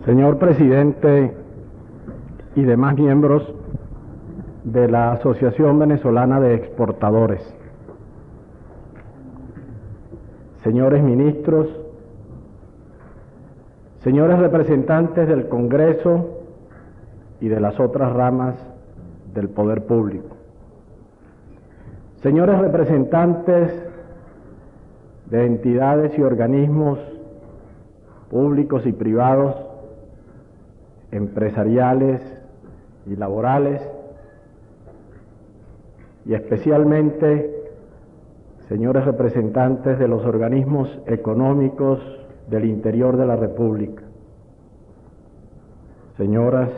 Señor presidente y demás miembros de la Asociación Venezolana de Exportadores, señores ministros, señores representantes del Congreso y de las otras ramas del poder público, señores representantes de entidades y organismos públicos y privados, empresariales y laborales, y especialmente señores representantes de los organismos económicos del interior de la República, señoras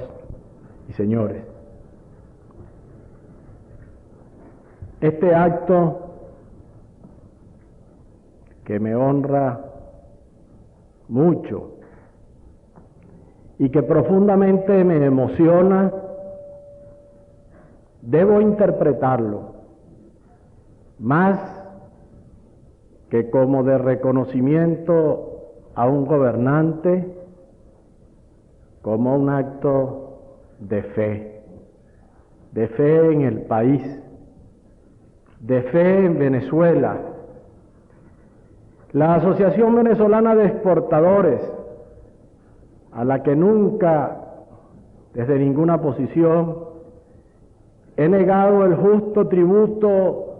y señores. Este acto que me honra mucho y que profundamente me emociona, debo interpretarlo más que como de reconocimiento a un gobernante, como un acto de fe en el país, de fe en Venezuela. La Asociación Venezolana de Exportadores, a la que nunca, desde ninguna posición, he negado el justo tributo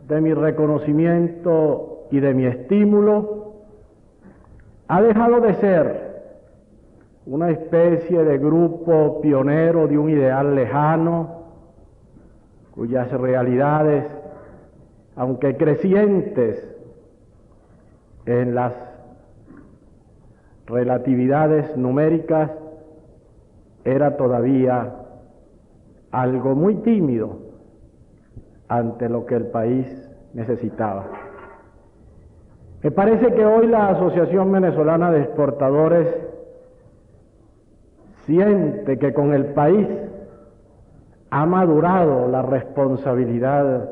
de mi reconocimiento y de mi estímulo, ha dejado de ser una especie de grupo pionero de un ideal lejano, cuyas realidades, aunque crecientes en las relatividades numéricas, era todavía algo muy tímido ante lo que el país necesitaba. Me parece que hoy la Asociación Venezolana de Exportadores siente que con el país ha madurado la responsabilidad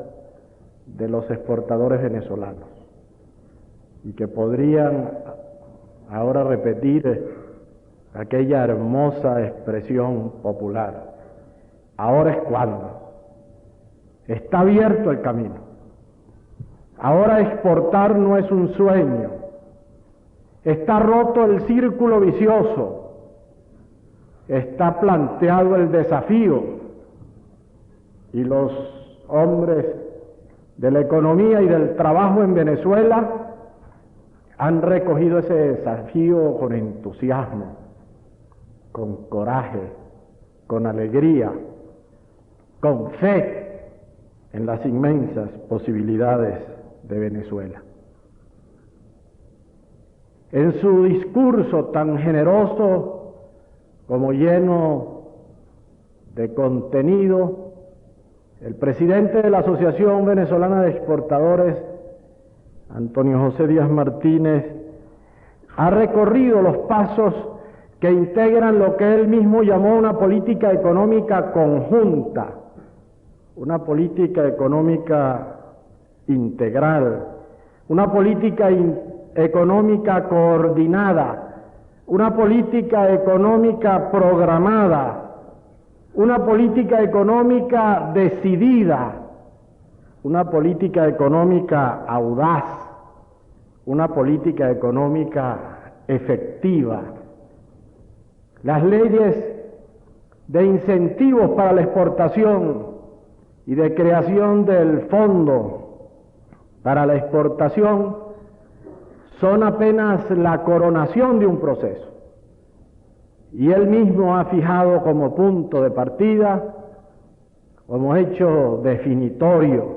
de los exportadores venezolanos y que podrían ahora repetir aquella hermosa expresión popular: ahora es cuando. Está abierto el camino. Ahora exportar no es un sueño. Está roto el círculo vicioso. Está planteado el desafío. Y los hombres de la economía y del trabajo en Venezuela han recogido ese desafío con entusiasmo, con coraje, con alegría, con fe en las inmensas posibilidades de Venezuela. En su discurso tan generoso como lleno de contenido, el presidente de la Asociación Venezolana de Exportadores, Antonio José Díaz Martínez, ha recorrido los pasos que integran lo que él mismo llamó una política económica conjunta, una política económica integral, una política económica coordinada, una política económica programada, una política económica decidida, una política económica audaz, una política económica efectiva. Las leyes de incentivos para la exportación y de creación del Fondo para la Exportación son apenas la coronación de un proceso. Y él mismo ha fijado como punto de partida, como hecho definitorio,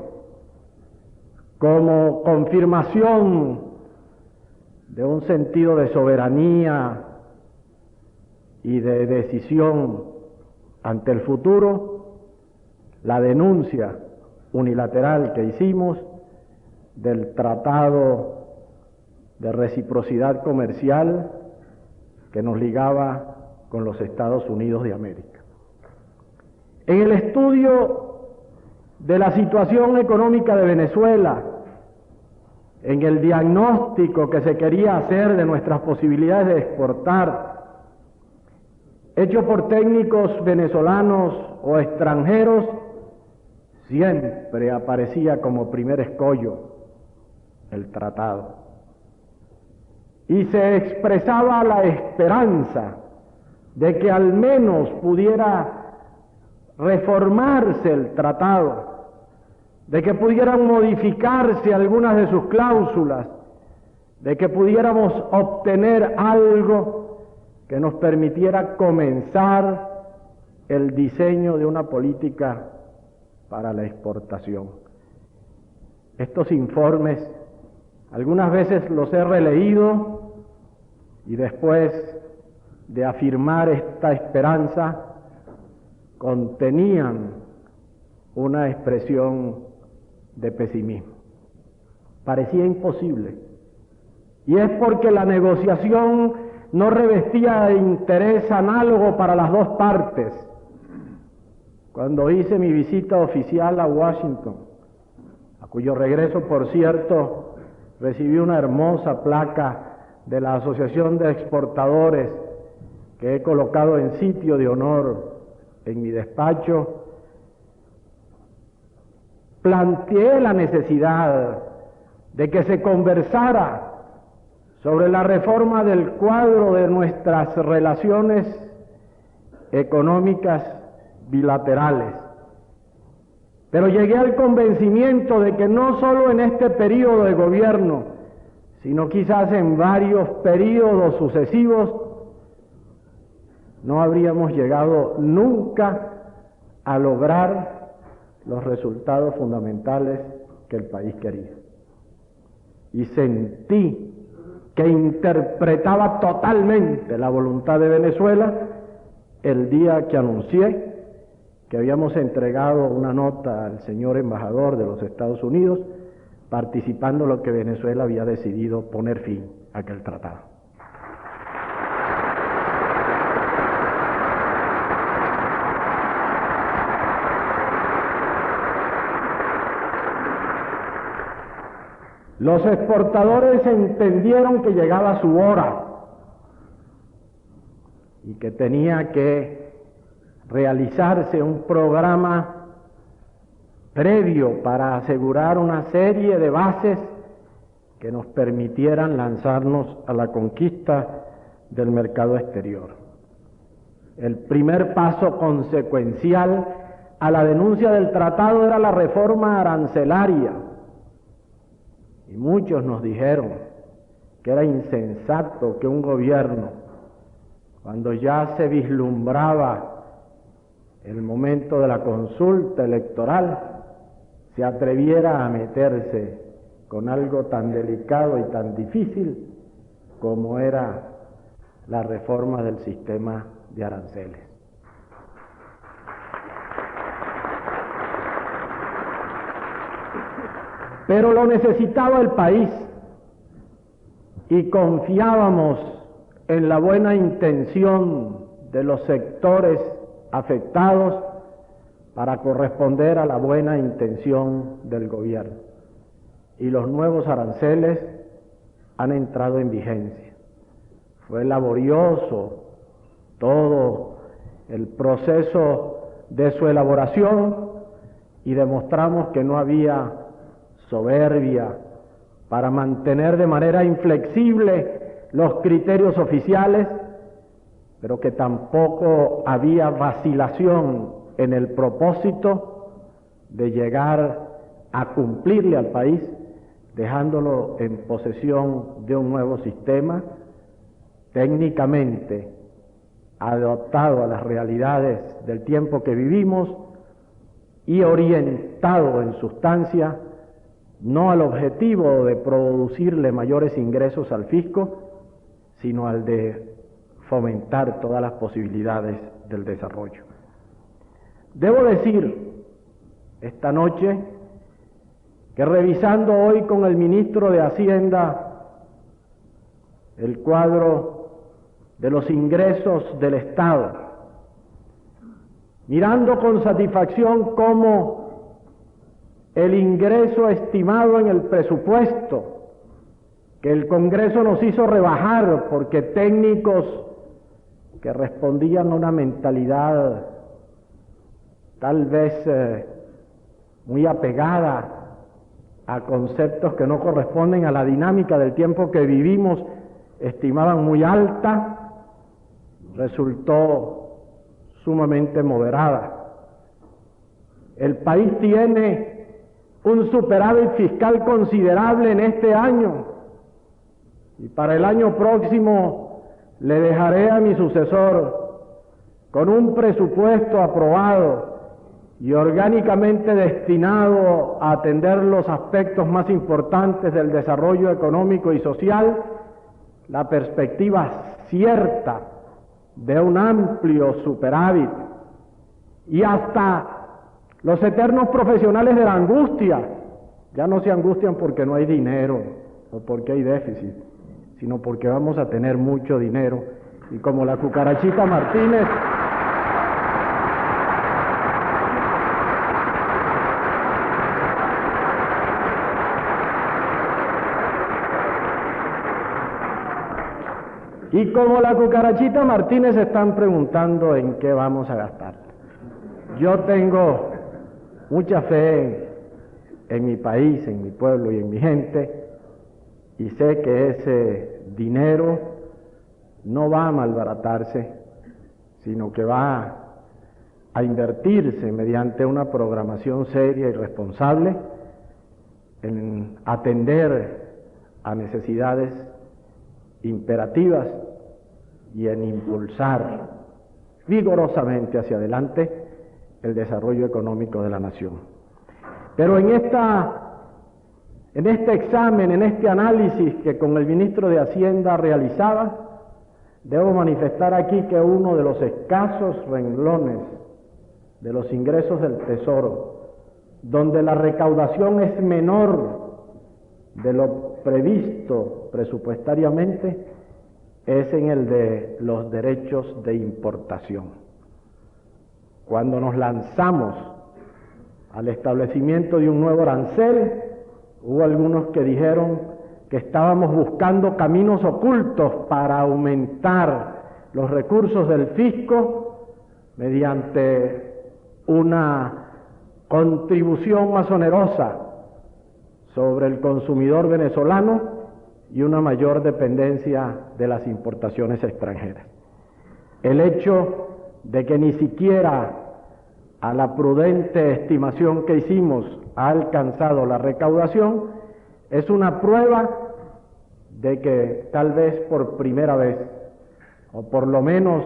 como confirmación de un sentido de soberanía y de decisión ante el futuro, la denuncia unilateral que hicimos del Tratado de Reciprocidad Comercial que nos ligaba con los Estados Unidos de América. En el estudio de la situación económica de Venezuela, en el diagnóstico que se quería hacer de nuestras posibilidades de exportar, hecho por técnicos venezolanos o extranjeros, siempre aparecía como primer escollo el tratado. Y se expresaba la esperanza de que al menos pudiera reformarse el tratado, de que pudieran modificarse algunas de sus cláusulas, de que pudiéramos obtener algo que nos permitiera comenzar el diseño de una política para la exportación. Estos informes, algunas veces los he releído y después de afirmar esta esperanza, contenían una expresión de pesimismo. Parecía imposible. Y es porque la negociación no revestía de interés análogo para las dos partes. Cuando hice mi visita oficial a Washington, a cuyo regreso, por cierto, recibí una hermosa placa de la Asociación de Exportadores que he colocado en sitio de honor en mi despacho, planteé la necesidad de que se conversara sobre la reforma del cuadro de nuestras relaciones económicas bilaterales. Pero llegué al convencimiento de que no solo en este periodo de gobierno, sino quizás en varios periodos sucesivos, no habríamos llegado nunca a lograr los resultados fundamentales que el país quería. Y sentí que interpretaba totalmente la voluntad de Venezuela el día que anuncié que habíamos entregado una nota al señor embajador de los Estados Unidos participando en lo que Venezuela había decidido poner fin a aquel tratado. Los exportadores entendieron que llegaba su hora y que tenía que realizarse un programa previo para asegurar una serie de bases que nos permitieran lanzarnos a la conquista del mercado exterior. El primer paso consecuencial a la denuncia del tratado era la reforma arancelaria. Y muchos nos dijeron que era insensato que un gobierno, cuando ya se vislumbraba el momento de la consulta electoral, se atreviera a meterse con algo tan delicado y tan difícil como era la reforma del sistema de aranceles. Pero lo necesitaba el país y confiábamos en la buena intención de los sectores afectados para corresponder a la buena intención del gobierno. Y los nuevos aranceles han entrado en vigencia. Fue laborioso todo el proceso de su elaboración y demostramos que no había soberbia para mantener de manera inflexible los criterios oficiales, pero que tampoco había vacilación en el propósito de llegar a cumplirle al país, dejándolo en posesión de un nuevo sistema técnicamente adaptado a las realidades del tiempo que vivimos y orientado en sustancia no al objetivo de producirle mayores ingresos al fisco, sino al de fomentar todas las posibilidades del desarrollo. Debo decir esta noche que revisando hoy con el ministro de Hacienda el cuadro de los ingresos del Estado, mirando con satisfacción cómo el ingreso estimado en el presupuesto que el Congreso nos hizo rebajar porque técnicos que respondían a una mentalidad tal vez muy apegada a conceptos que no corresponden a la dinámica del tiempo que vivimos, estimaban muy alta, resultó sumamente moderada. El país tiene un superávit fiscal considerable en este año y para el año próximo le dejaré a mi sucesor con un presupuesto aprobado y orgánicamente destinado a atender los aspectos más importantes del desarrollo económico y social, la perspectiva cierta de un amplio superávit y hasta los eternos profesionales de la angustia ya no se angustian porque no hay dinero o porque hay déficit, sino porque vamos a tener mucho dinero. Y como la cucarachita Martínez están preguntando en qué vamos a gastar. Yo tengo mucha fe en mi país, en mi pueblo y en mi gente, y sé que ese dinero no va a malbaratarse, sino que va a invertirse mediante una programación seria y responsable en atender a necesidades imperativas y en impulsar vigorosamente hacia adelante el desarrollo económico de la nación. Pero en este examen, en este análisis que con el ministro de Hacienda realizaba, debo manifestar aquí que uno de los escasos renglones de los ingresos del Tesoro, donde la recaudación es menor de lo previsto presupuestariamente, es en el de los derechos de importación. Cuando nos lanzamos al establecimiento de un nuevo arancel, hubo algunos que dijeron que estábamos buscando caminos ocultos para aumentar los recursos del fisco mediante una contribución más onerosa sobre el consumidor venezolano y una mayor dependencia de las importaciones extranjeras. El hecho de que ni siquiera a la prudente estimación que hicimos ha alcanzado la recaudación es una prueba de que tal vez por primera vez, o por lo menos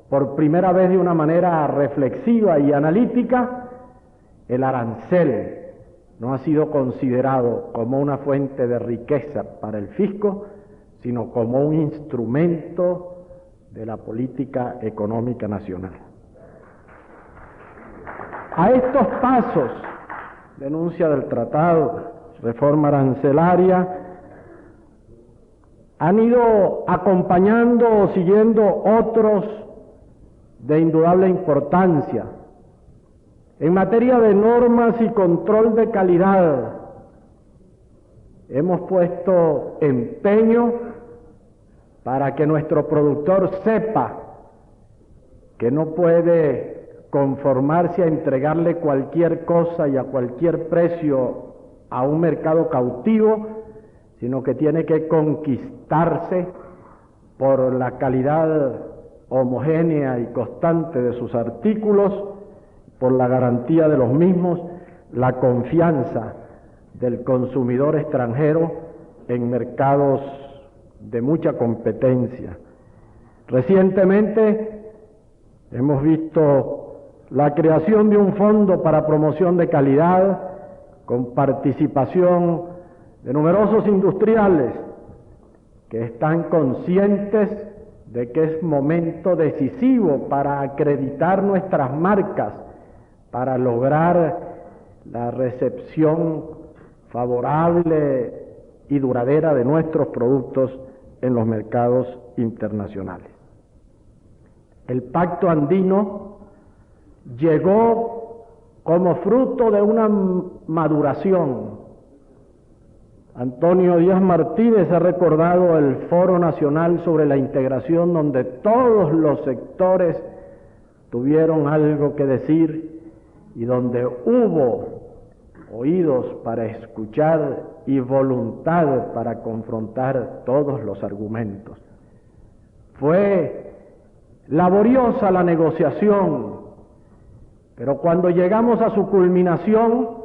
por primera vez de una manera reflexiva y analítica, el arancel no ha sido considerado como una fuente de riqueza para el fisco, sino como un instrumento de la política económica nacional. A estos pasos, denuncia del tratado, reforma arancelaria, han ido acompañando o siguiendo otros de indudable importancia. En materia de normas y control de calidad, hemos puesto empeño para que nuestro productor sepa que no puede conformarse a entregarle cualquier cosa y a cualquier precio a un mercado cautivo, sino que tiene que conquistarse por la calidad homogénea y constante de sus artículos, por la garantía de los mismos, la confianza del consumidor extranjero en mercados de mucha competencia. Recientemente hemos visto la creación de un fondo para promoción de calidad con participación de numerosos industriales que están conscientes de que es momento decisivo para acreditar nuestras marcas, para lograr la recepción favorable y duradera de nuestros productos en los mercados internacionales. El Pacto Andino llegó como fruto de una maduración Antonio Díaz Martínez ha recordado el Foro Nacional sobre la Integración, donde todos los sectores tuvieron algo que decir y donde hubo oídos para escuchar y voluntad para confrontar todos los argumentos. Fue laboriosa la negociación, pero cuando llegamos a su culminación,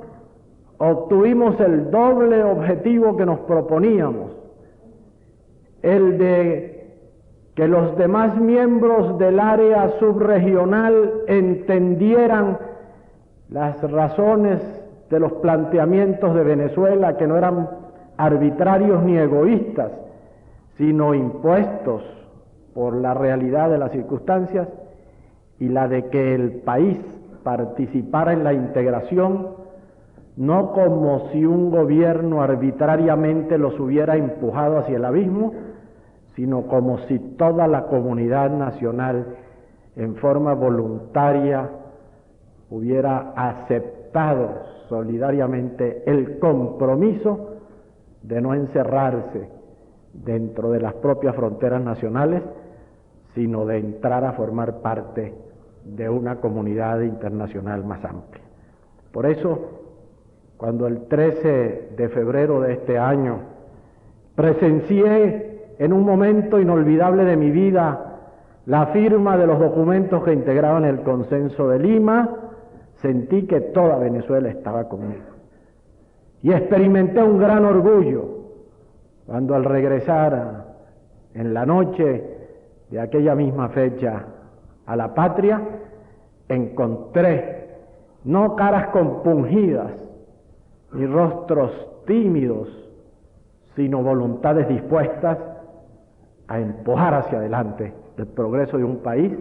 obtuvimos el doble objetivo que nos proponíamos, el de que los demás miembros del área subregional entendieran las razones de los planteamientos de Venezuela, que no eran arbitrarios ni egoístas, sino impuestos por la realidad de las circunstancias, y la de que el país participara en la integración no como si un gobierno arbitrariamente los hubiera empujado hacia el abismo, sino como si toda la comunidad nacional en forma voluntaria hubiera aceptado solidariamente el compromiso de no encerrarse dentro de las propias fronteras nacionales, sino de entrar a formar parte de una comunidad internacional más amplia. Por eso, cuando el 13 de febrero de este año presencié en un momento inolvidable de mi vida la firma de los documentos que integraban el Consenso de Lima, sentí que toda Venezuela estaba conmigo. Y experimenté un gran orgullo cuando al regresar en la noche de aquella misma fecha a la patria, encontré no caras compungidas, ni rostros tímidos, sino voluntades dispuestas a empujar hacia adelante el progreso de un país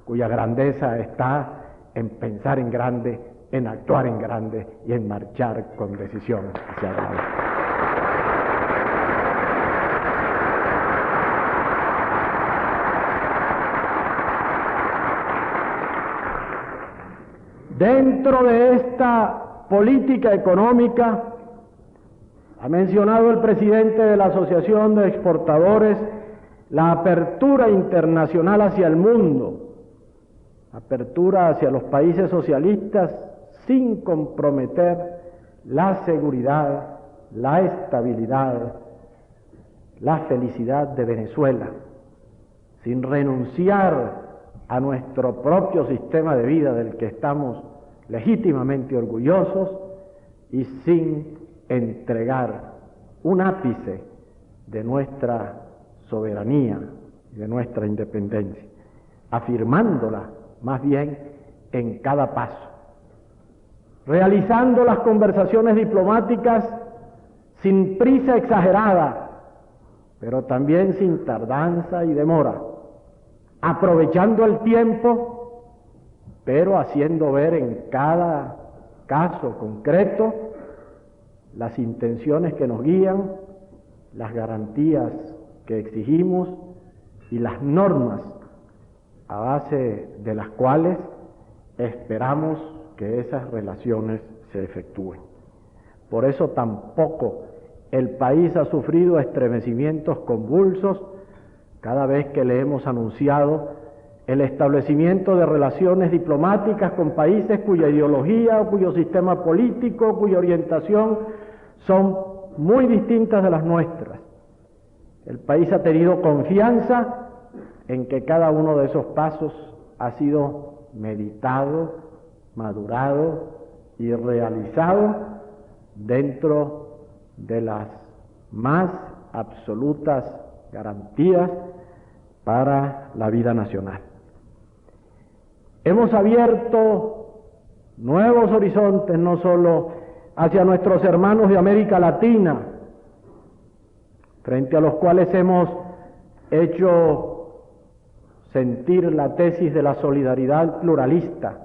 cuya grandeza está en pensar en grande, en actuar en grande y en marchar con decisión hacia adelante. Dentro de esta política económica, ha mencionado el presidente de la Asociación de Exportadores la apertura internacional hacia el mundo, apertura hacia los países socialistas sin comprometer la seguridad, la estabilidad, la felicidad de Venezuela, sin renunciar a nuestro propio sistema de vida del que estamos legítimamente orgullosos y sin entregar un ápice de nuestra soberanía y de nuestra independencia, afirmándola más bien en cada paso, realizando las conversaciones diplomáticas sin prisa exagerada, pero también sin tardanza y demora, aprovechando el tiempo, pero haciendo ver en cada caso concreto las intenciones que nos guían, las garantías que exigimos y las normas a base de las cuales esperamos que esas relaciones se efectúen. Por eso tampoco el país ha sufrido estremecimientos convulsos cada vez que le hemos anunciado el establecimiento de relaciones diplomáticas con países cuya ideología o cuyo sistema político, cuya orientación son muy distintas de las nuestras. El país ha tenido confianza en que cada uno de esos pasos ha sido meditado, madurado y realizado dentro de las más absolutas garantías para la vida nacional. Hemos abierto nuevos horizontes no solo hacia nuestros hermanos de América Latina, frente a los cuales hemos hecho sentir la tesis de la solidaridad pluralista,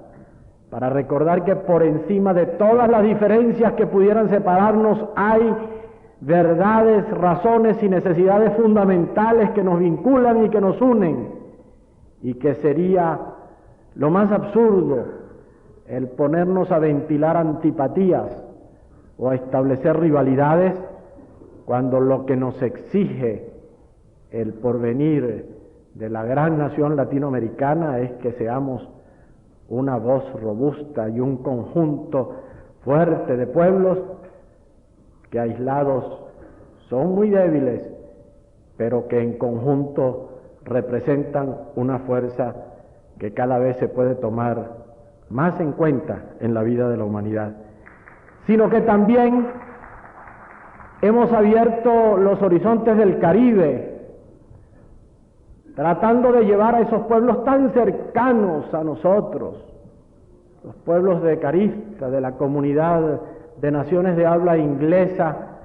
para recordar que por encima de todas las diferencias que pudieran separarnos hay verdades, razones y necesidades fundamentales que nos vinculan y que nos unen, y que sería lo más absurdo el ponernos a ventilar antipatías o a establecer rivalidades cuando lo que nos exige el porvenir de la gran nación latinoamericana es que seamos una voz robusta y un conjunto fuerte de pueblos que aislados son muy débiles, pero que en conjunto representan una fuerza que cada vez se puede tomar más en cuenta en la vida de la humanidad, sino que también hemos abierto los horizontes del Caribe, tratando de llevar a esos pueblos tan cercanos a nosotros, los pueblos de Carista, de la comunidad de naciones de habla inglesa,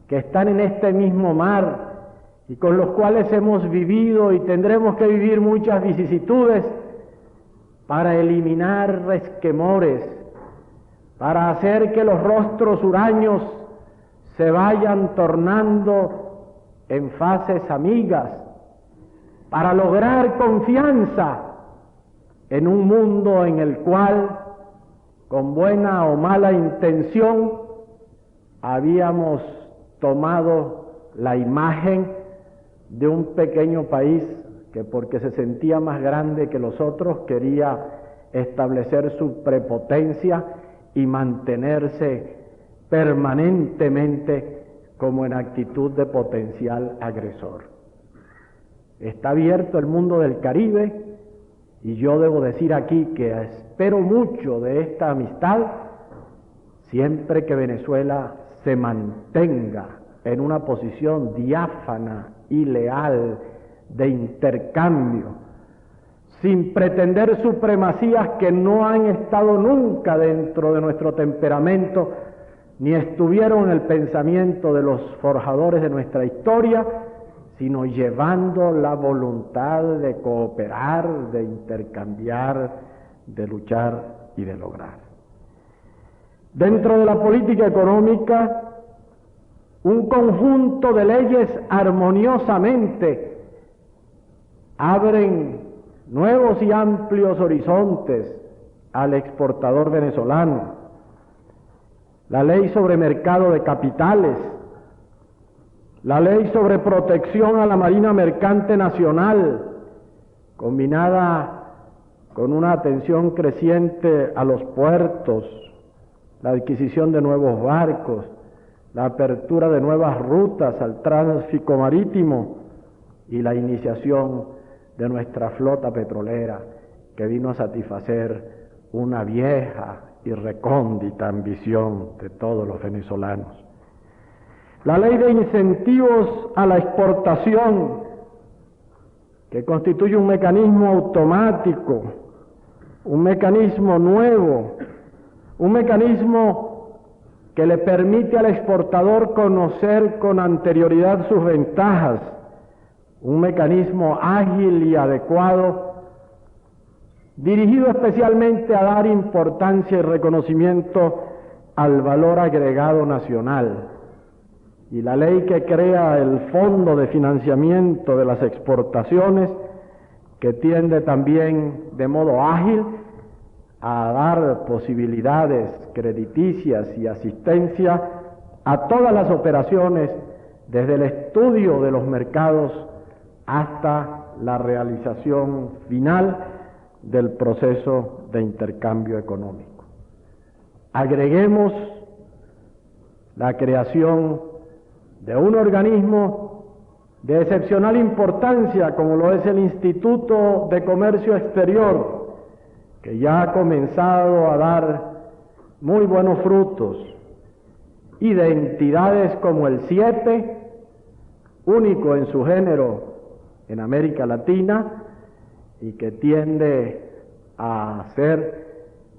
que están en este mismo mar y con los cuales hemos vivido y tendremos que vivir muchas vicisitudes para eliminar resquemores, para hacer que los rostros huraños se vayan tornando en faces amigas, para lograr confianza en un mundo en el cual, con buena o mala intención, habíamos tomado la imagen de un pequeño país que, porque se sentía más grande que los otros, quería establecer su prepotencia y mantenerse permanentemente como en actitud de potencial agresor. Está abierto el mundo del Caribe y yo debo decir aquí que espero mucho de esta amistad siempre que Venezuela se mantenga en una posición diáfana y leal de intercambio, sin pretender supremacías que no han estado nunca dentro de nuestro temperamento, ni estuvieron en el pensamiento de los forjadores de nuestra historia, sino llevando la voluntad de cooperar, de intercambiar, de luchar y de lograr. Dentro de la política económica, un conjunto de leyes armoniosamente abren nuevos y amplios horizontes al exportador venezolano. La ley sobre mercado de capitales, la ley sobre protección a la Marina Mercante Nacional, combinada con una atención creciente a los puertos, la adquisición de nuevos barcos, la apertura de nuevas rutas al tráfico marítimo y la iniciación de nuestra flota petrolera, que vino a satisfacer una vieja y recóndita ambición de todos los venezolanos. La ley de incentivos a la exportación, que constituye un mecanismo automático, un mecanismo nuevo, un mecanismo que le permite al exportador conocer con anterioridad sus ventajas, un mecanismo ágil y adecuado, dirigido especialmente a dar importancia y reconocimiento al valor agregado nacional. Y la ley que crea el Fondo de Financiamiento de las Exportaciones, que tiende también de modo ágil a dar posibilidades crediticias y asistencia a todas las operaciones, desde el estudio de los mercados hasta la realización final del proceso de intercambio económico. Agreguemos la creación de un organismo de excepcional importancia como lo es el Instituto de Comercio Exterior, que ya ha comenzado a dar muy buenos frutos, y de entidades como el CIEPE, único en su género en América Latina, y que tiende a hacer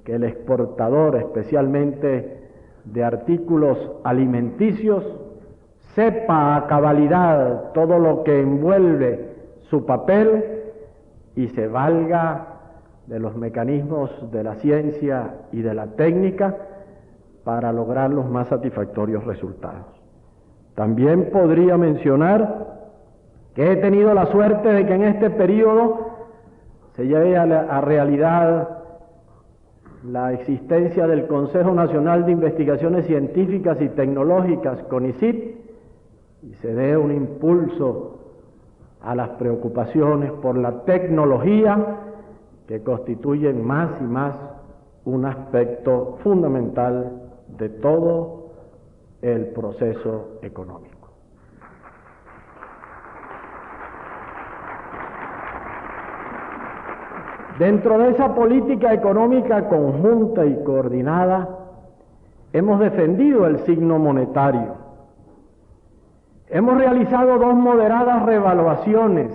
que el exportador, especialmente de artículos alimenticios, sepa a cabalidad todo lo que envuelve su papel y se valga de los mecanismos de la ciencia y de la técnica para lograr los más satisfactorios resultados. También podría mencionar que he tenido la suerte de que en este periodo se lleve a realidad la existencia del Consejo Nacional de Investigaciones Científicas y Tecnológicas, CONICIT, y se dé un impulso a las preocupaciones por la tecnología, que constituyen más y más un aspecto fundamental de todo el proceso económico. Dentro de esa política económica conjunta y coordinada, hemos defendido el signo monetario. Hemos realizado 2 moderadas revaluaciones,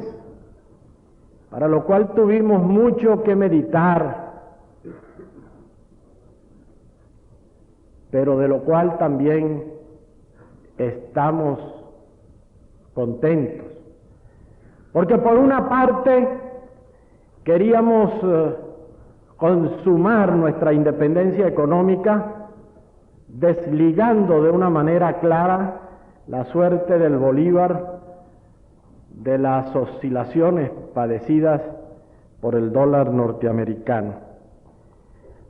para lo cual tuvimos mucho que meditar, pero de lo cual también estamos contentos. Porque por una parte queríamos consumar nuestra independencia económica desligando de una manera clara la suerte del bolívar de las oscilaciones padecidas por el dólar norteamericano.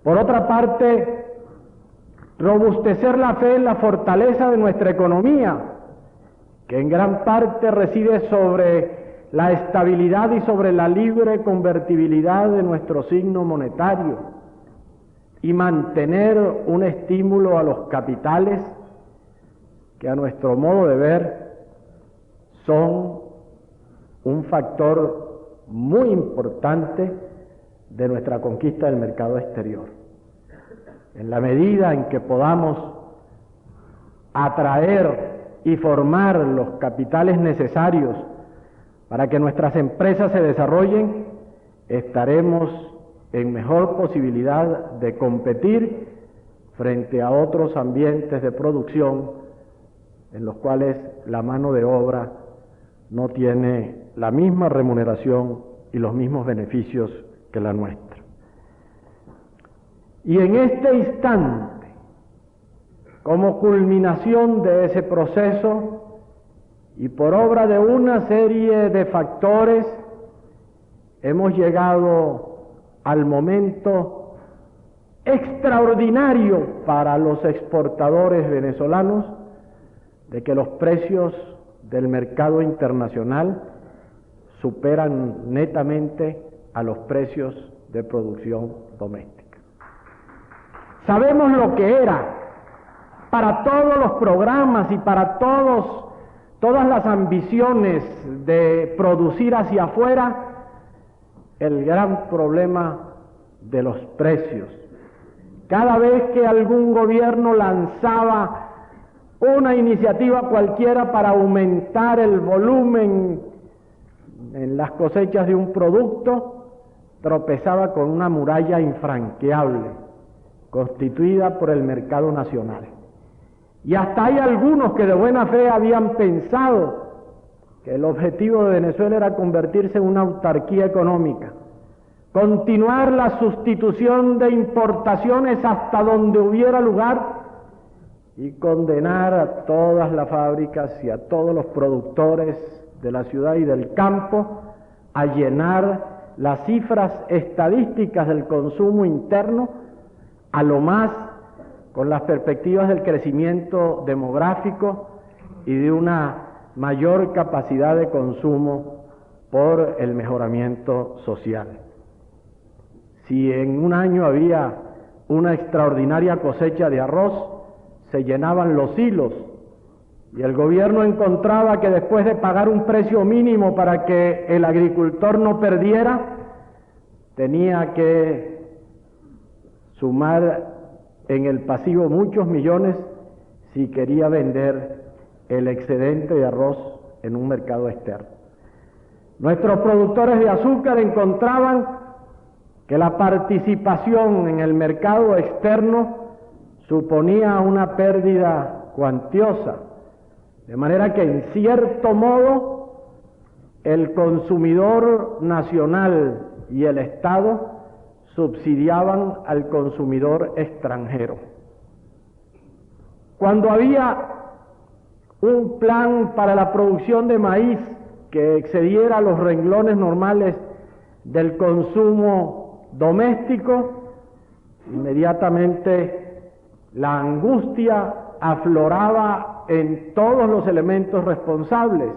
Por otra parte, robustecer la fe en la fortaleza de nuestra economía, que en gran parte reside sobre la estabilidad y sobre la libre convertibilidad de nuestro signo monetario, y mantener un estímulo a los capitales que a nuestro modo de ver son un factor muy importante de nuestra conquista del mercado exterior. En la medida en que podamos atraer y formar los capitales necesarios para que nuestras empresas se desarrollen, estaremos en mejor posibilidad de competir frente a otros ambientes de producción en los cuales la mano de obra no tiene la misma remuneración y los mismos beneficios que la nuestra. Y en este instante, como culminación de ese proceso y por obra de una serie de factores, hemos llegado al momento extraordinario para los exportadores venezolanos de que los precios del mercado internacional superan netamente a los precios de producción doméstica. Sabemos lo que era para todos los programas y para todas las ambiciones de producir hacia afuera el gran problema de los precios. Cada vez que algún gobierno lanzaba una iniciativa cualquiera para aumentar el volumen en las cosechas de un producto, tropezaba con una muralla infranqueable, constituida por el mercado nacional. Y hasta hay algunos que de buena fe habían pensado que el objetivo de Venezuela era convertirse en una autarquía económica, continuar la sustitución de importaciones hasta donde hubiera lugar y condenar a todas las fábricas y a todos los productores de la ciudad y del campo a llenar las cifras estadísticas del consumo interno a lo más con las perspectivas del crecimiento demográfico y de una mayor capacidad de consumo por el mejoramiento social. Si en un año había una extraordinaria cosecha de arroz, se llenaban los hilos y el gobierno encontraba que después de pagar un precio mínimo para que el agricultor no perdiera, tenía que sumar en el pasivo muchos millones si quería vender el excedente de arroz en un mercado externo. Nuestros productores de azúcar encontraban que la participación en el mercado externo suponía una pérdida cuantiosa, de manera que en cierto modo el consumidor nacional y el Estado subsidiaban al consumidor extranjero. Cuando había un plan para la producción de maíz que excediera los renglones normales del consumo doméstico, inmediatamente la angustia afloraba en todos los elementos responsables.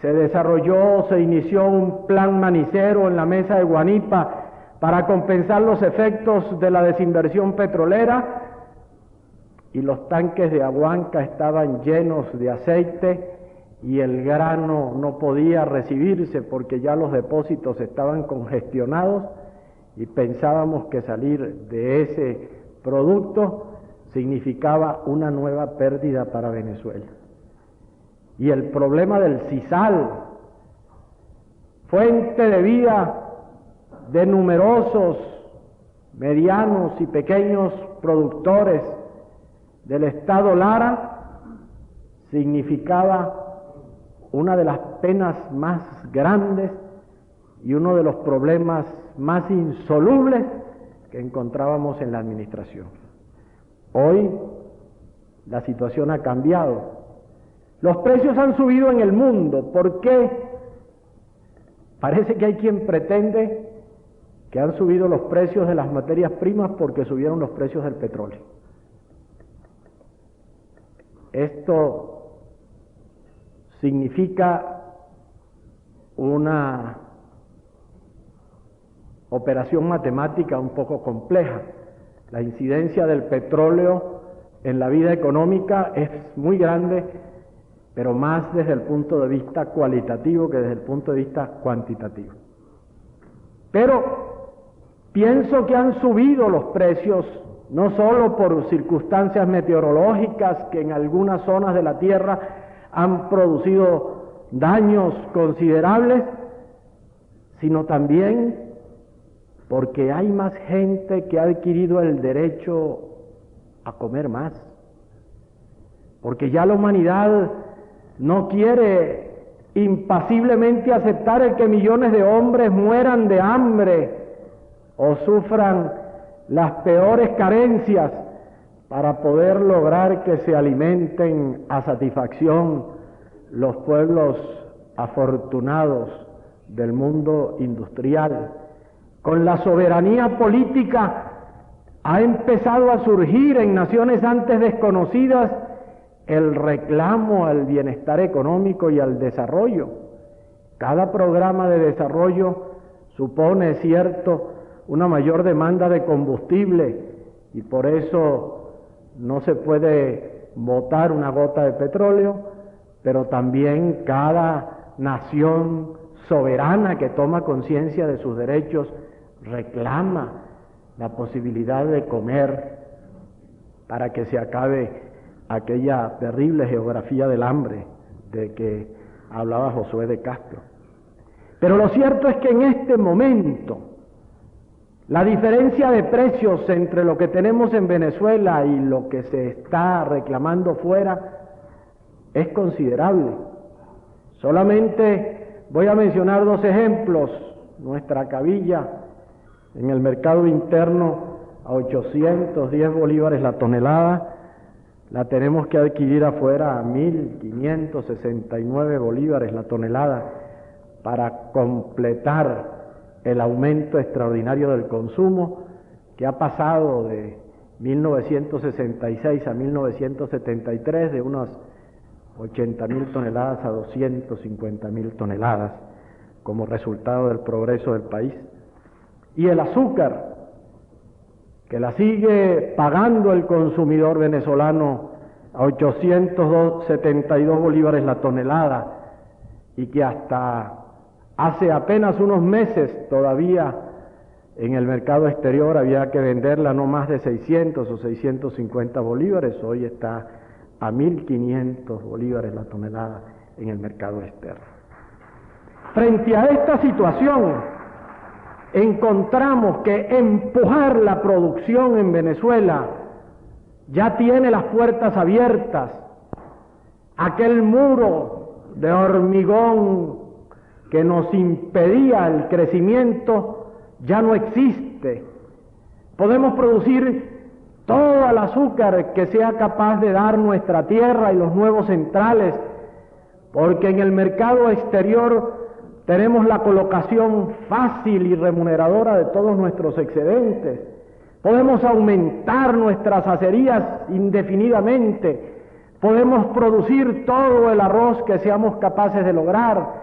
Se inició un plan manicero en la mesa de Guanipa para compensar los efectos de la desinversión petrolera, y los tanques de Aguanca estaban llenos de aceite y el grano no podía recibirse porque ya los depósitos estaban congestionados, y pensábamos que salir de ese producto significaba una nueva pérdida para Venezuela. Y el problema del sisal, fuente de vida de numerosos medianos y pequeños productores del estado Lara, significaba una de las penas más grandes y uno de los problemas más insolubles que encontrábamos en la administración. Hoy la situación ha cambiado. Los precios han subido en el mundo. ¿Por qué? Parece que hay quien pretende que han subido los precios de las materias primas porque subieron los precios del petróleo. Esto significa una operación matemática un poco compleja. La incidencia del petróleo en la vida económica es muy grande, pero más desde el punto de vista cualitativo que desde el punto de vista cuantitativo. Pero pienso que han subido los precios no solo por circunstancias meteorológicas que en algunas zonas de la Tierra han producido daños considerables, sino también porque hay más gente que ha adquirido el derecho a comer más, porque ya la humanidad no quiere impasiblemente aceptar el que millones de hombres mueran de hambre o sufran las peores carencias para poder lograr que se alimenten a satisfacción los pueblos afortunados del mundo industrial. Con la soberanía política ha empezado a surgir en naciones antes desconocidas el reclamo al bienestar económico y al desarrollo. Cada programa de desarrollo supone, es cierto, una mayor demanda de combustible, y por eso no se puede botar una gota de petróleo, pero también cada nación soberana que toma conciencia de sus derechos reclama la posibilidad de comer para que se acabe aquella terrible geografía del hambre de que hablaba Josué de Castro. Pero lo cierto es que en este momento la diferencia de precios entre lo que tenemos en Venezuela y lo que se está reclamando fuera es considerable. Solamente voy a mencionar dos ejemplos. Nuestra cabilla en el mercado interno a 810 bolívares la tonelada, la tenemos que adquirir afuera a 1.569 bolívares la tonelada para completar el aumento extraordinario del consumo que ha pasado de 1966 a 1973 de unas 80.000 toneladas a 250.000 toneladas como resultado del progreso del país. Y el azúcar, que la sigue pagando el consumidor venezolano a 872 bolívares la tonelada, y que hasta hace apenas unos meses todavía en el mercado exterior había que venderla no más de 600 o 650 bolívares, hoy está a 1.500 bolívares la tonelada en el mercado externo. Frente a esta situación, encontramos que empujar la producción en Venezuela ya tiene las puertas abiertas. Aquel muro de hormigón que nos impedía el crecimiento ya no existe. Podemos producir todo el azúcar que sea capaz de dar nuestra tierra y los nuevos centrales, porque en el mercado exterior tenemos la colocación fácil y remuneradora de todos nuestros excedentes. Podemos aumentar nuestras acerías indefinidamente. podemos producir todo el arroz que seamos capaces de lograr,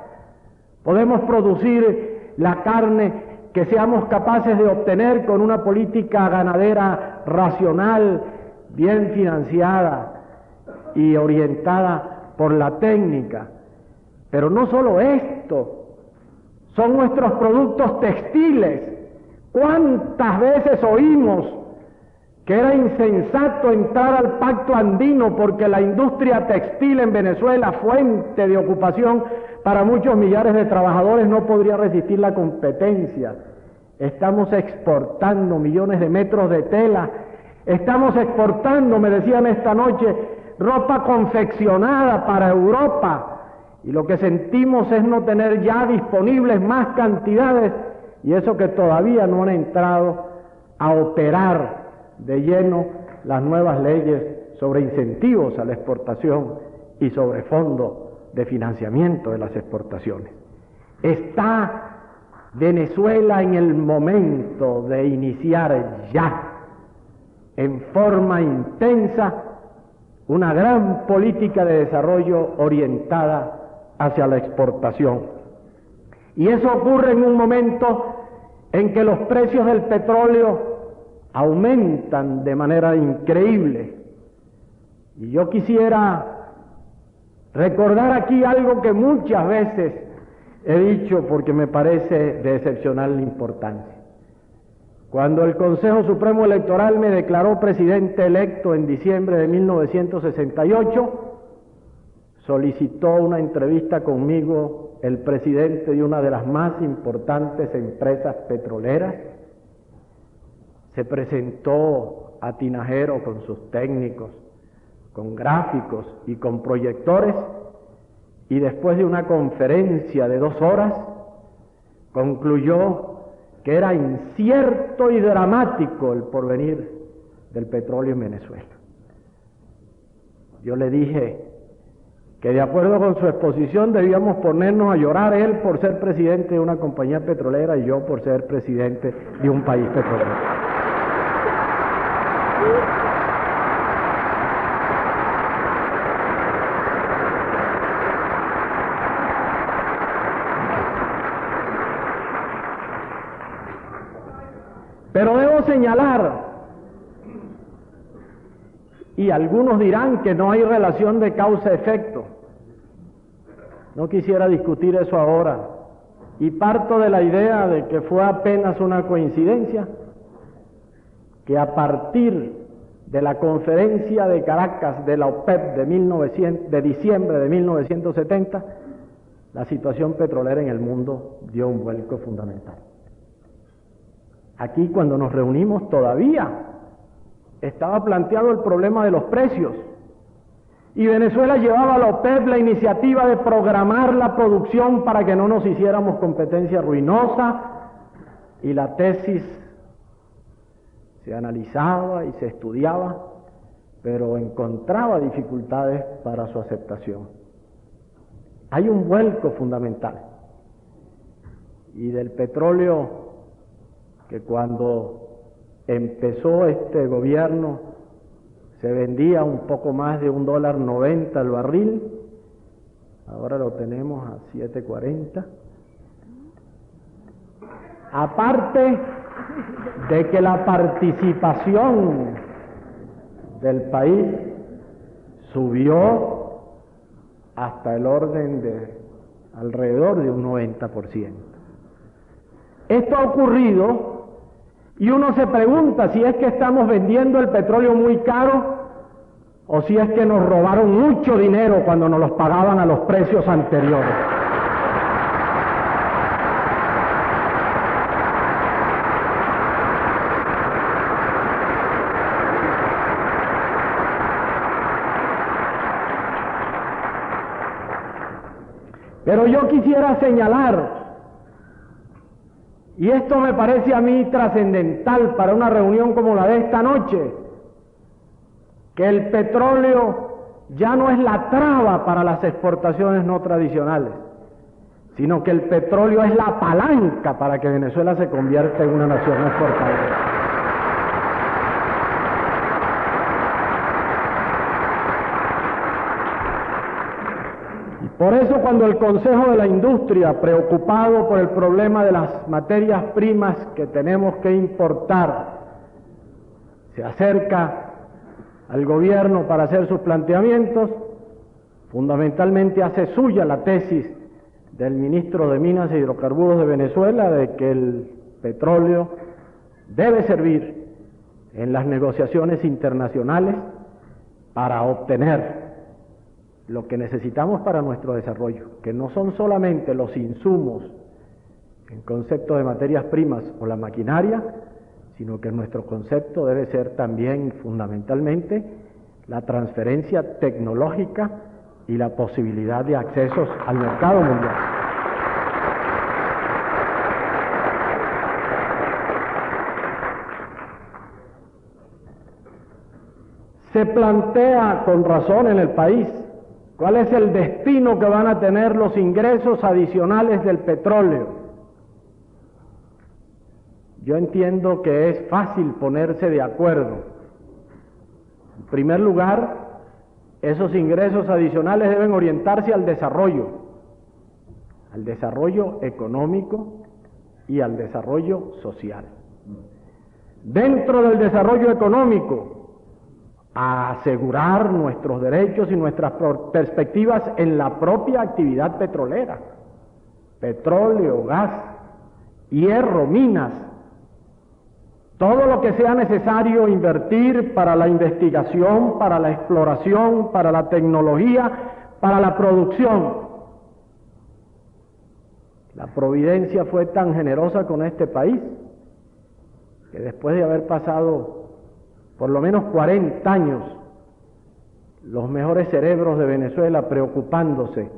podemos producir la carne que seamos capaces de obtener con una política ganadera racional, bien financiada y orientada por la técnica. Pero no solo esto, son nuestros productos textiles. ¿Cuántas veces oímos que era insensato entrar al Pacto Andino porque la industria textil en Venezuela, fuente de ocupación para muchos millares de trabajadores, no podría resistir la competencia? Estamos exportando millones de metros de tela, estamos exportando, me decían esta noche, ropa confeccionada para Europa, y lo que sentimos es no tener ya disponibles más cantidades, y eso que todavía no han entrado a operar de lleno las nuevas leyes sobre incentivos a la exportación y sobre fondo de financiamiento de las exportaciones. Está Venezuela en el momento de iniciar ya, en forma intensa, una gran política de desarrollo orientada hacia la exportación. Y eso ocurre en un momento en que los precios del petróleo aumentan de manera increíble. Y yo quisiera recordar aquí algo que muchas veces he dicho porque me parece de excepcional importancia. Cuando el Consejo Supremo Electoral me declaró presidente electo en diciembre de 1968, solicitó una entrevista conmigo el presidente de una de las más importantes empresas petroleras. Se presentó a Tinajero con sus técnicos, con gráficos y con proyectores, y después de una conferencia de 2 horas, concluyó que era incierto y dramático el porvenir del petróleo en Venezuela. Yo le dije que de acuerdo con su exposición debíamos ponernos a llorar, él por ser presidente de una compañía petrolera y yo por ser presidente de un país petrolero. Pero debo señalar, y algunos dirán que no hay relación de causa-efecto. No quisiera discutir eso ahora, y parto de la idea de que fue apenas una coincidencia, que a partir de la conferencia de Caracas de la OPEP de diciembre de 1970, la situación petrolera en el mundo dio un vuelco fundamental. Aquí, cuando nos reunimos, todavía estaba planteado el problema de los precios, y Venezuela llevaba a la OPEP la iniciativa de programar la producción para que no nos hiciéramos competencia ruinosa, y la tesis se analizaba y se estudiaba, pero encontraba dificultades para su aceptación. Hay un vuelco fundamental, y del petróleo, que cuando empezó este gobierno se vendía un poco más de $1.90 el barril, ahora lo tenemos a 7.40. Aparte de que la participación del país subió hasta el orden de alrededor de un 90%. Esto ha ocurrido, y uno se pregunta si es que estamos vendiendo el petróleo muy caro o si es que nos robaron mucho dinero cuando nos los pagaban a los precios anteriores. Pero yo quisiera señalar, y esto me parece a mí trascendental para una reunión como la de esta noche, que el petróleo ya no es la traba para las exportaciones no tradicionales, sino que el petróleo es la palanca para que Venezuela se convierta en una nación exportadora. Por eso cuando el Consejo de la Industria, preocupado por el problema de las materias primas que tenemos que importar, se acerca al gobierno para hacer sus planteamientos, fundamentalmente hace suya la tesis del ministro de Minas e Hidrocarburos de Venezuela de que el petróleo debe servir en las negociaciones internacionales para obtener lo que necesitamos para nuestro desarrollo, que no son solamente los insumos en concepto de materias primas o la maquinaria, sino que nuestro concepto debe ser también fundamentalmente la transferencia tecnológica y la posibilidad de accesos al mercado mundial. Se plantea con razón en el país cuál es el destino que van a tener los ingresos adicionales del petróleo. Yo entiendo que es fácil ponerse de acuerdo. En primer lugar, esos ingresos adicionales deben orientarse al desarrollo económico y al desarrollo social. Dentro del desarrollo económico, a asegurar nuestros derechos y nuestras perspectivas en la propia actividad petrolera, petróleo, gas, hierro, minas, todo lo que sea necesario invertir para la investigación, para la exploración, para la tecnología, para la producción. La Providencia fue tan generosa con este país que después de haber pasado por lo menos 40 años los mejores cerebros de Venezuela preocupándose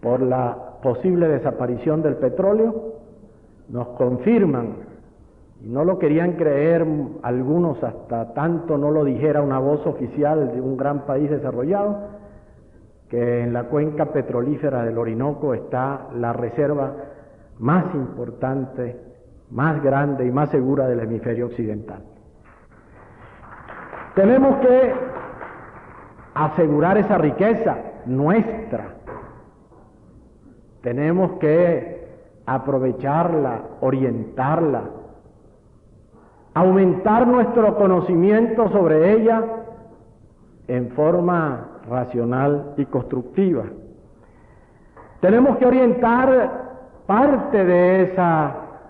por la posible desaparición del petróleo, nos confirman, y no lo querían creer algunos hasta tanto no lo dijera una voz oficial de un gran país desarrollado, que en la cuenca petrolífera del Orinoco está la reserva más importante, más grande y más segura del hemisferio occidental. Tenemos que asegurar esa riqueza nuestra. Tenemos que aprovecharla, orientarla, aumentar nuestro conocimiento sobre ella en forma racional y constructiva. Tenemos que orientar parte de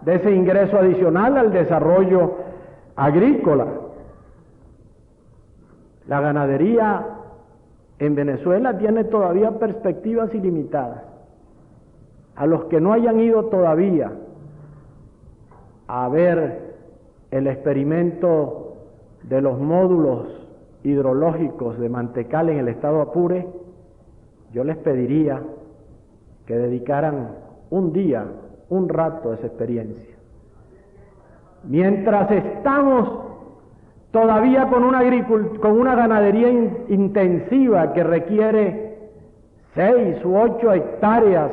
ese ingreso adicional al desarrollo agrícola. La ganadería en Venezuela tiene todavía perspectivas ilimitadas. A los que no hayan ido todavía a ver el experimento de los módulos hidrológicos de Mantecal en el estado Apure, yo les pediría que dedicaran un día, un rato a esa experiencia. Mientras estamos todavía con una ganadería intensiva que requiere 6 u 8 hectáreas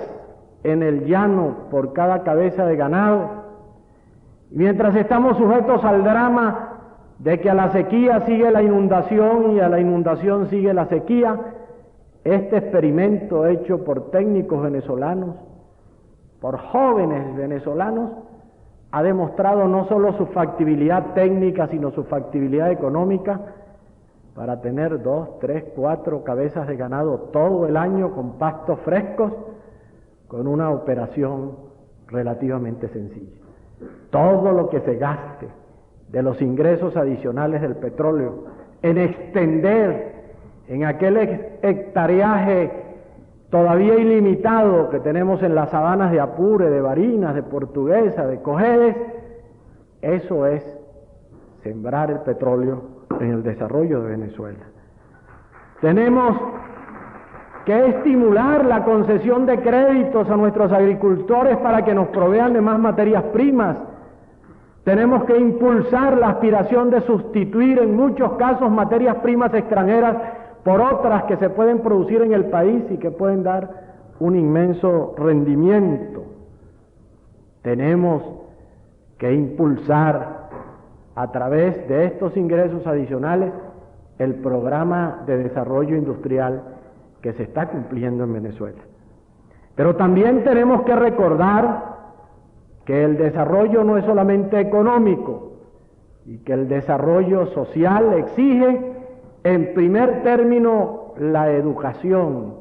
en el llano por cada cabeza de ganado, mientras estamos sujetos al drama de que a la sequía sigue la inundación y a la inundación sigue la sequía, este experimento hecho por técnicos venezolanos, por jóvenes venezolanos, ha demostrado no solo su factibilidad técnica, sino su factibilidad económica para tener 2, 3, 4 cabezas de ganado todo el año con pastos frescos, con una operación relativamente sencilla. Todo lo que se gaste de los ingresos adicionales del petróleo en extender en aquel hectareaje todavía ilimitado que tenemos en las sabanas de Apure, de Barinas, de Portuguesa, de Cojedes, eso es sembrar el petróleo en el desarrollo de Venezuela. Tenemos que estimular la concesión de créditos a nuestros agricultores para que nos provean de más materias primas. Tenemos que impulsar la aspiración de sustituir en muchos casos materias primas extranjeras por otras que se pueden producir en el país y que pueden dar un inmenso rendimiento. Tenemos que impulsar a través de estos ingresos adicionales el programa de desarrollo industrial que se está cumpliendo en Venezuela. Pero también tenemos que recordar que el desarrollo no es solamente económico y que el desarrollo social exige, en primer término, la educación,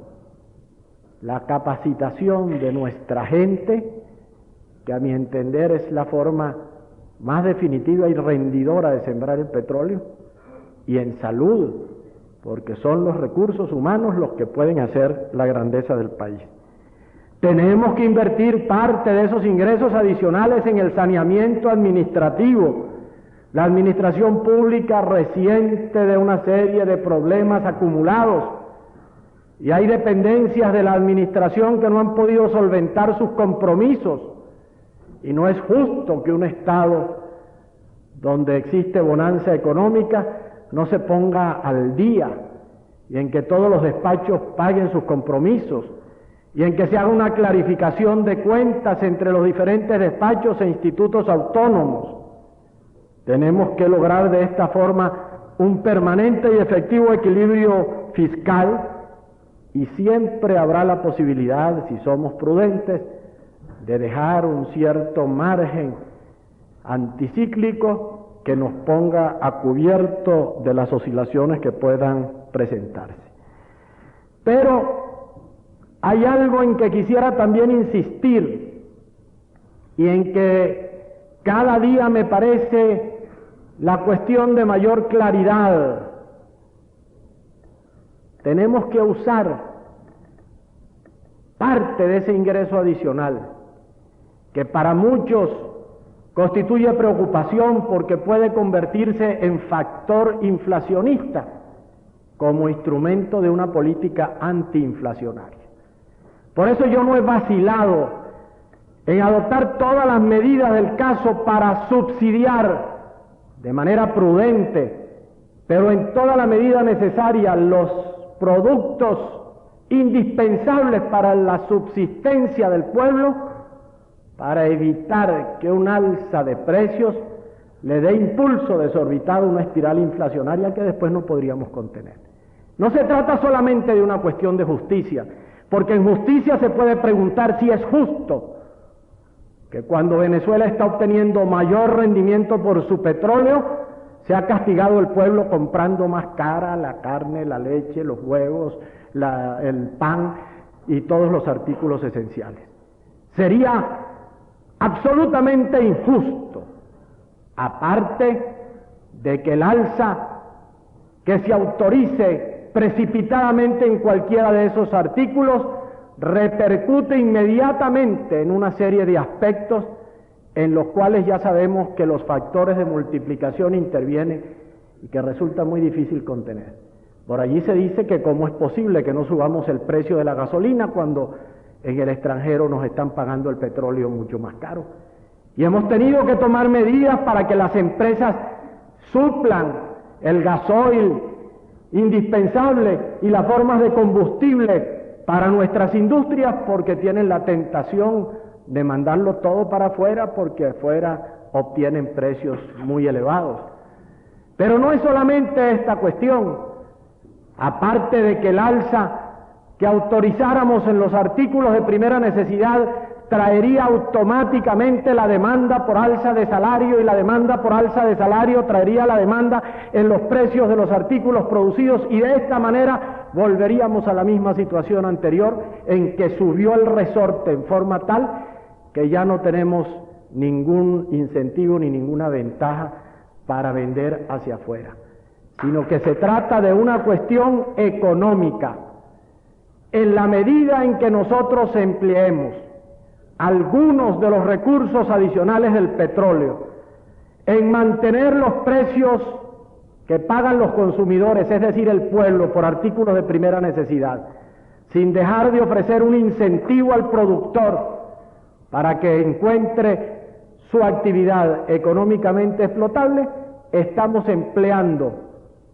la capacitación de nuestra gente, que a mi entender es la forma más definitiva y rendidora de sembrar el petróleo, y en salud, porque son los recursos humanos los que pueden hacer la grandeza del país. Tenemos que invertir parte de esos ingresos adicionales en el saneamiento administrativo. La administración pública resiente de una serie de problemas acumulados y hay dependencias de la administración que no han podido solventar sus compromisos, y no es justo que un Estado donde existe bonanza económica no se ponga al día y en que todos los despachos paguen sus compromisos y en que se haga una clarificación de cuentas entre los diferentes despachos e institutos autónomos. Tenemos que lograr de esta forma un permanente y efectivo equilibrio fiscal, y siempre habrá la posibilidad, si somos prudentes, de dejar un cierto margen anticíclico que nos ponga a cubierto de las oscilaciones que puedan presentarse. Pero hay algo en que quisiera también insistir y en que cada día me parece la cuestión de mayor claridad. Tenemos que usar parte de ese ingreso adicional, que para muchos constituye preocupación porque puede convertirse en factor inflacionista, como instrumento de una política antiinflacionaria. Por eso yo no he vacilado en adoptar todas las medidas del caso para subsidiar de manera prudente, pero en toda la medida necesaria, los productos indispensables para la subsistencia del pueblo, para evitar que un alza de precios le dé impulso desorbitado a una espiral inflacionaria que después no podríamos contener. No se trata solamente de una cuestión de justicia, porque en justicia se puede preguntar si es justo que cuando Venezuela está obteniendo mayor rendimiento por su petróleo, se ha castigado el pueblo comprando más cara la carne, la leche, los huevos, el pan y todos los artículos esenciales. Sería absolutamente injusto, aparte de que el alza que se autorice precipitadamente en cualquiera de esos artículos repercute inmediatamente en una serie de aspectos en los cuales ya sabemos que los factores de multiplicación intervienen y que resulta muy difícil contener. Por allí se dice que cómo es posible que no subamos el precio de la gasolina cuando en el extranjero nos están pagando el petróleo mucho más caro. Y hemos tenido que tomar medidas para que las empresas suplan el gasoil indispensable y las formas de combustible para nuestras industrias, porque tienen la tentación de mandarlo todo para afuera, porque afuera obtienen precios muy elevados. Pero no es solamente esta cuestión. Aparte de que el alza que autorizáramos en los artículos de primera necesidad traería automáticamente la demanda por alza de salario, y la demanda por alza de salario traería la demanda en los precios de los artículos producidos, y de esta manera volveríamos a la misma situación anterior en que subió el resorte en forma tal que ya no tenemos ningún incentivo ni ninguna ventaja para vender hacia afuera, sino que se trata de una cuestión económica. En la medida en que nosotros empleemos algunos de los recursos adicionales del petróleo en mantener los precios que pagan los consumidores, es decir, el pueblo, por artículos de primera necesidad, sin dejar de ofrecer un incentivo al productor para que encuentre su actividad económicamente explotable, estamos empleando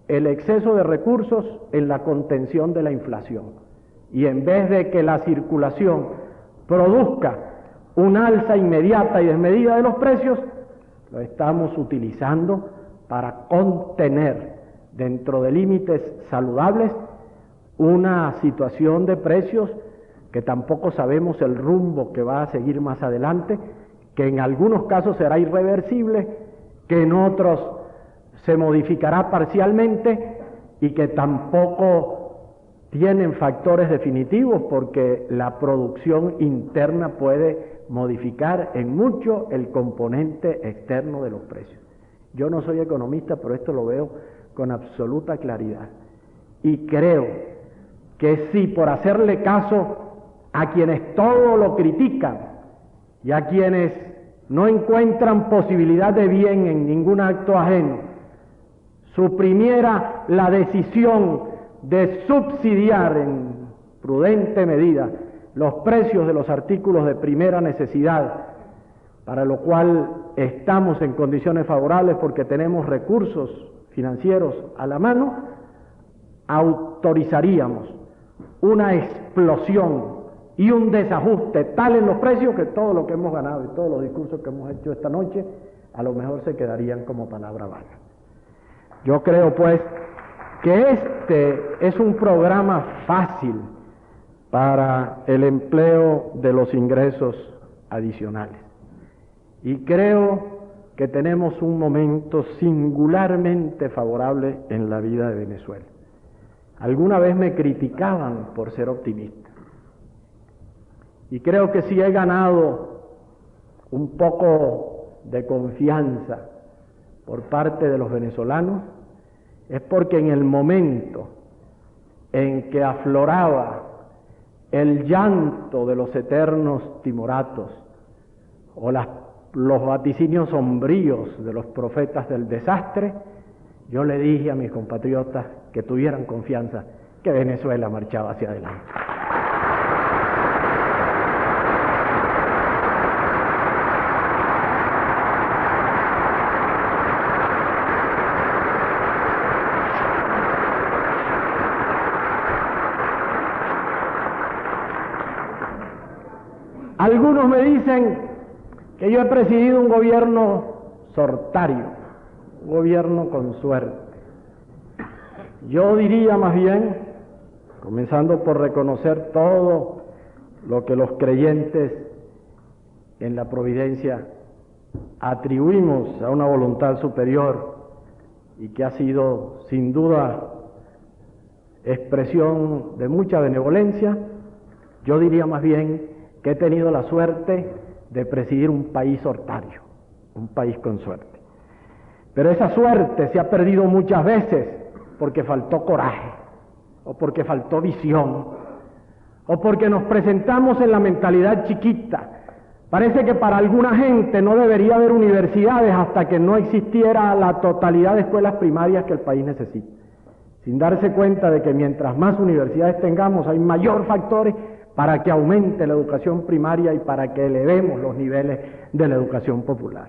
el exceso de recursos en la contención de la inflación. Y en vez de que la circulación produzca una alza inmediata y desmedida de los precios, lo estamos utilizando para contener dentro de límites saludables una situación de precios que tampoco sabemos el rumbo que va a seguir más adelante, que en algunos casos será irreversible, que en otros se modificará parcialmente y que tampoco tienen factores definitivos porque la producción interna puede modificar en mucho el componente externo de los precios. Yo no soy economista, pero esto lo veo con absoluta claridad. Y creo que si por hacerle caso a quienes todo lo critican y a quienes no encuentran posibilidad de bien en ningún acto ajeno, suprimiera la decisión de subsidiar en prudente medida los precios de los artículos de primera necesidad, para lo cual estamos en condiciones favorables porque tenemos recursos financieros a la mano, autorizaríamos una explosión y un desajuste tal en los precios que todo lo que hemos ganado y todos los discursos que hemos hecho esta noche a lo mejor se quedarían como palabra vaga. Yo creo pues que este es un programa fácil para el empleo de los ingresos adicionales. Y creo que tenemos un momento singularmente favorable en la vida de Venezuela. Alguna vez me criticaban por ser optimista. Y creo que si he ganado un poco de confianza por parte de los venezolanos, es porque en el momento en que afloraba el llanto de los eternos timoratos o los vaticinios sombríos de los profetas del desastre, yo le dije a mis compatriotas que tuvieran confianza que Venezuela marchaba hacia adelante. Algunos me dicen que yo he presidido un gobierno sortario, un gobierno con suerte. Yo diría más bien, comenzando por reconocer todo lo que los creyentes en la providencia atribuimos a una voluntad superior y que ha sido sin duda expresión de mucha benevolencia, yo diría más bien que he tenido la suerte de presidir un país sortario, un país con suerte. Pero esa suerte se ha perdido muchas veces porque faltó coraje, o porque faltó visión, o porque nos presentamos en la mentalidad chiquita. Parece que para alguna gente no debería haber universidades hasta que no existiera la totalidad de escuelas primarias que el país necesita, sin darse cuenta de que mientras más universidades tengamos hay mayor factores para que aumente la educación primaria y para que elevemos los niveles de la educación popular.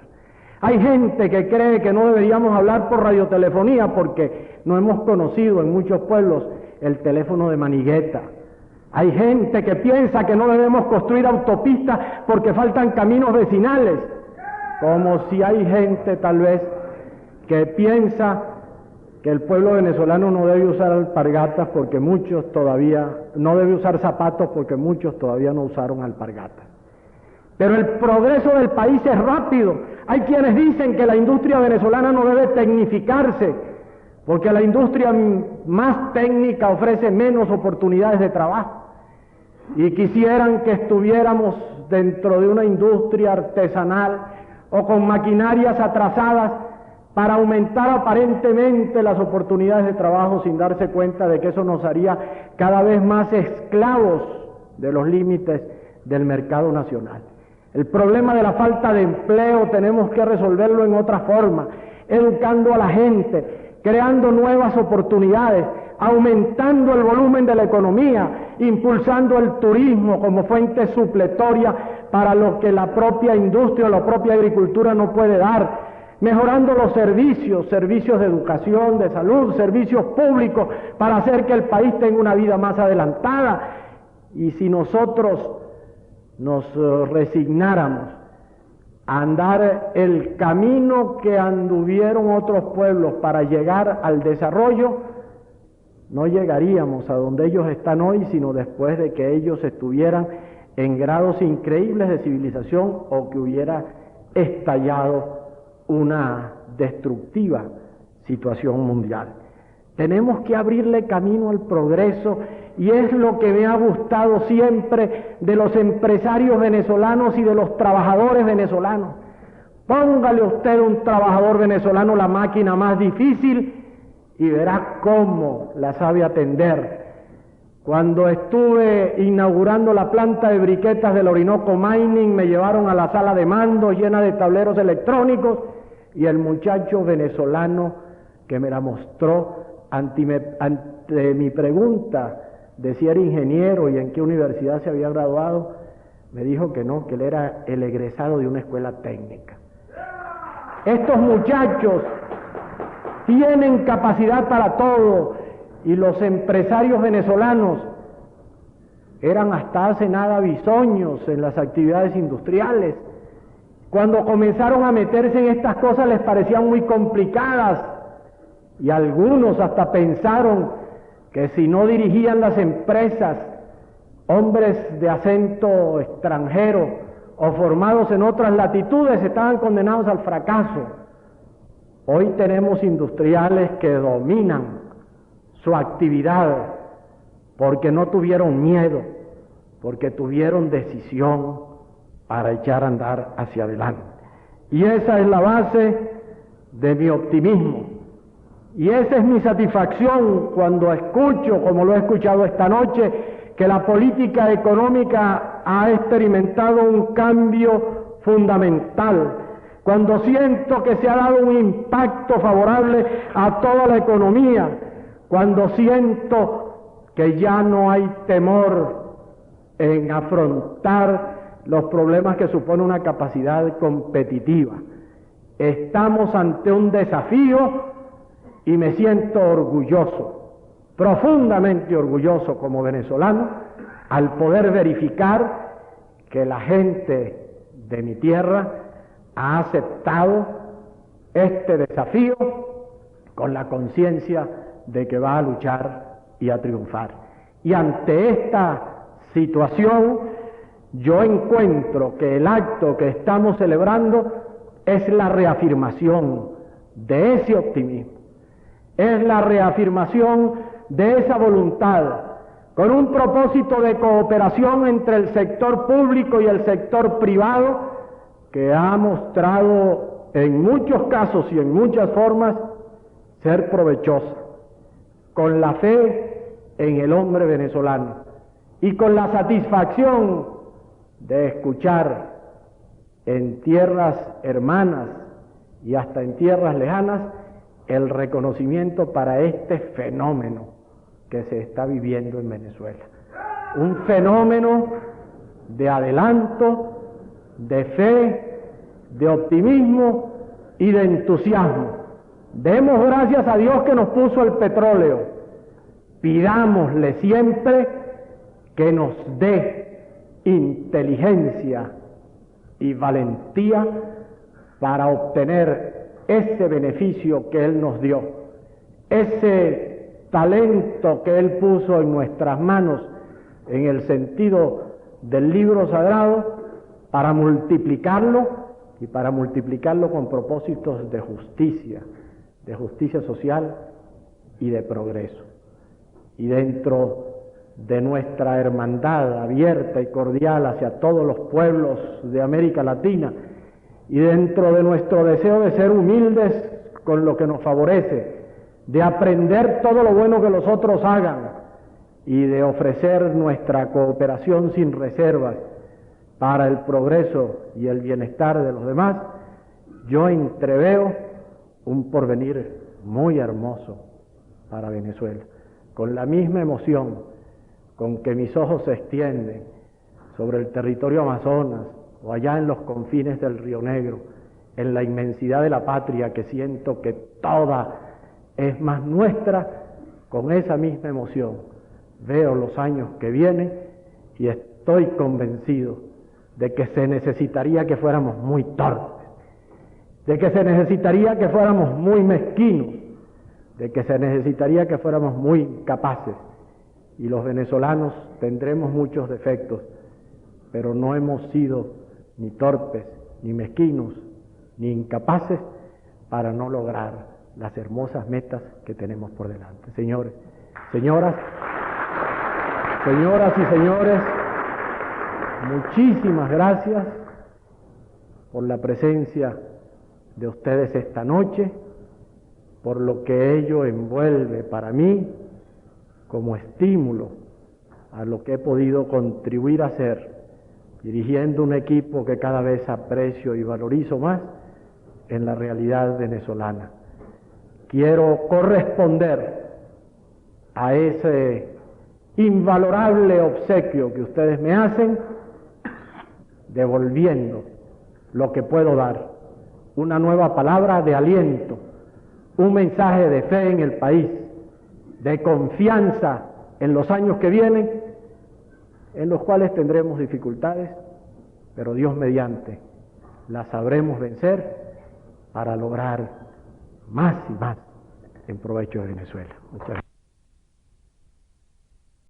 Hay gente que cree que no deberíamos hablar por radiotelefonía porque no hemos conocido en muchos pueblos el teléfono de manigueta. Hay gente que piensa que no debemos construir autopistas porque faltan caminos vecinales, como si hay gente tal vez que piensa que el pueblo venezolano no debe usar alpargatas porque muchos todavía, no debe usar zapatos porque muchos todavía no usaron alpargatas. Pero el progreso del país es rápido. Hay quienes dicen que la industria venezolana no debe tecnificarse porque la industria más técnica ofrece menos oportunidades de trabajo. Y quisieran que estuviéramos dentro de una industria artesanal o con maquinarias atrasadas para aumentar aparentemente las oportunidades de trabajo sin darse cuenta de que eso nos haría cada vez más esclavos de los límites del mercado nacional. El problema de la falta de empleo tenemos que resolverlo en otra forma, educando a la gente, creando nuevas oportunidades, aumentando el volumen de la economía, impulsando el turismo como fuente supletoria para lo que la propia industria o la propia agricultura no puede dar, mejorando los servicios de educación, de salud, servicios públicos, para hacer que el país tenga una vida más adelantada. Y si nosotros nos resignáramos a andar el camino que anduvieron otros pueblos para llegar al desarrollo, no llegaríamos a donde ellos están hoy, sino después de que ellos estuvieran en grados increíbles de civilización o que hubiera estallado una destructiva situación mundial. Tenemos que abrirle camino al progreso, y es lo que me ha gustado siempre de los empresarios venezolanos y de los trabajadores venezolanos. Póngale usted a un trabajador venezolano la máquina más difícil y verá cómo la sabe atender. Cuando estuve inaugurando la planta de briquetas del Orinoco Mining, me llevaron a la sala de mando llena de tableros electrónicos, y el muchacho venezolano que me la mostró ante mi pregunta de si era ingeniero y en qué universidad se había graduado, me dijo que no, que él era el egresado de una escuela técnica. Estos muchachos tienen capacidad para todo, y los empresarios venezolanos eran hasta hace nada bisoños en las actividades industriales. Cuando comenzaron a meterse en estas cosas les parecían muy complicadas, y algunos hasta pensaron que si no dirigían las empresas hombres de acento extranjero o formados en otras latitudes estaban condenados al fracaso. Hoy tenemos industriales que dominan su actividad porque no tuvieron miedo, porque tuvieron decisión para echar a andar hacia adelante. Y esa es la base de mi optimismo. Y esa es mi satisfacción cuando escucho, como lo he escuchado esta noche, que la política económica ha experimentado un cambio fundamental, cuando siento que se ha dado un impacto favorable a toda la economía, cuando siento que ya no hay temor en afrontar los problemas que supone una capacidad competitiva. Estamos ante un desafío y me siento orgulloso, profundamente orgulloso como venezolano, al poder verificar que la gente de mi tierra ha aceptado este desafío con la conciencia de que va a luchar y a triunfar. Y ante esta situación, yo encuentro que el acto que estamos celebrando es la reafirmación de ese optimismo, es la reafirmación de esa voluntad, con un propósito de cooperación entre el sector público y el sector privado, que ha mostrado en muchos casos y en muchas formas ser provechosa, con la fe en el hombre venezolano y con la satisfacción de escuchar en tierras hermanas y hasta en tierras lejanas el reconocimiento para este fenómeno que se está viviendo en Venezuela. Un fenómeno de adelanto, de fe, de optimismo y de entusiasmo. Demos gracias a Dios que nos puso el petróleo. Pidámosle siempre que nos dé inteligencia y valentía para obtener ese beneficio que Él nos dio, ese talento que Él puso en nuestras manos en el sentido del libro sagrado, para multiplicarlo y para multiplicarlo con propósitos de justicia social y de progreso. Y dentro de nuestra hermandad abierta y cordial hacia todos los pueblos de América Latina, y dentro de nuestro deseo de ser humildes con lo que nos favorece, de aprender todo lo bueno que los otros hagan y de ofrecer nuestra cooperación sin reservas para el progreso y el bienestar de los demás, yo entreveo un porvenir muy hermoso para Venezuela, con la misma emoción con que mis ojos se extienden sobre el territorio Amazonas o allá en los confines del Río Negro, en la inmensidad de la patria que siento que toda es más nuestra. Con esa misma emoción veo los años que vienen y estoy convencido de que se necesitaría que fuéramos muy torpes, de que se necesitaría que fuéramos muy mezquinos de que se necesitaría que fuéramos muy capaces, y los venezolanos tendremos muchos defectos, pero no hemos sido ni torpes, ni mezquinos, ni incapaces para no lograr las hermosas metas que tenemos por delante. Señores, señoras y señores, muchísimas gracias por la presencia de ustedes esta noche, por lo que ello envuelve para mí como estímulo a lo que he podido contribuir a hacer, dirigiendo un equipo que cada vez aprecio y valorizo más en la realidad venezolana. Quiero corresponder a ese invalorable obsequio que ustedes me hacen, devolviendo lo que puedo dar, una nueva palabra de aliento, un mensaje de fe en el país, de confianza en los años que vienen, en los cuales tendremos dificultades, pero Dios mediante las sabremos vencer para lograr más y más en provecho de Venezuela. Muchas gracias.